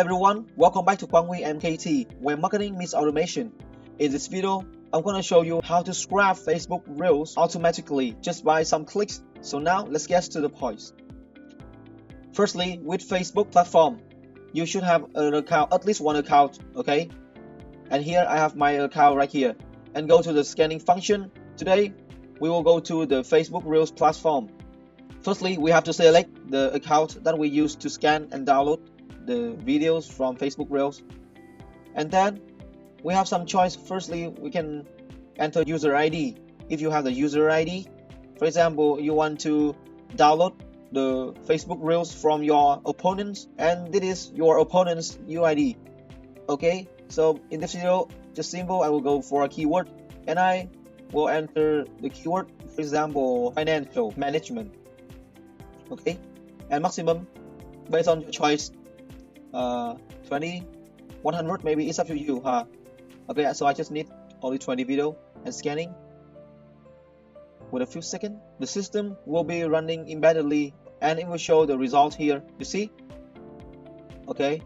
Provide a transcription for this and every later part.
everyone, welcome back to Quang MKT, where marketing meets automation. In this video, I'm going to show you how to scrap Facebook Reels automatically just by some clicks. So now let's get to the point. Firstly, with Facebook platform, you should have an account, at least one account, okay? And here I have my account right here. And go to the scanning function. Today, we will go to the Facebook Reels platform. Firstly, we have to select the account that we use to scan and download the videos from Facebook Reels. And then we have some choice. Firstly, we can enter user ID. If you have the user ID, for example, you want to download the Facebook Reels from your opponents, and this is your opponent's UID. Okay, so in this video, just simple, I will go for a keyword and I will enter the keyword, for example, financial management. Okay, and maximum based on your choice, 20, 100, maybe it's up to you, huh? Okay, so I just need only 20 video and scanning. With a few seconds, the system will be running embeddedly and it will show the result here. You see? Okay.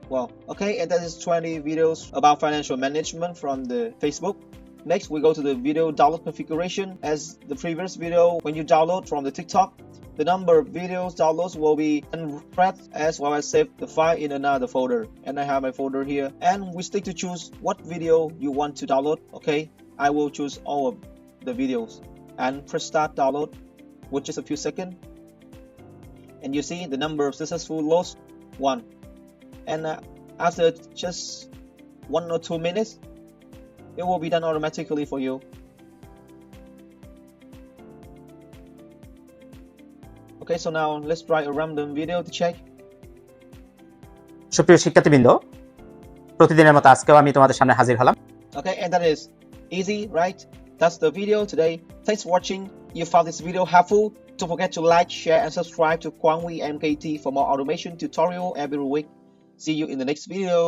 Wow. Okay, and that is 20 videos about financial management from the Facebook. Next, we go to the video download configuration. As the previous video, when you download from the TikTok, the number of videos downloads will be spread as well as save the file in another folder. And I have my folder here. And we stick to choose what video you want to download. Okay, I will choose all of the videos and press start download with just a few seconds. And you see the number of successful loads, 1. And after just 1 or 2 minutes, it will be done automatically for you. Okay, so now let's try a random video to check. সুপ্রিয় শিক্ষার্থীবৃন্দ, প্রতিদিনের মতো আজকেও আমি তোমাদের সামনে হাজির হলাম। Okay, and that is easy, right? That's the video today. Thanks for watching. You found this video helpful. Don't forget to like, share, and subscribe to Quang MKT for more automation tutorial every week. See you in the next video.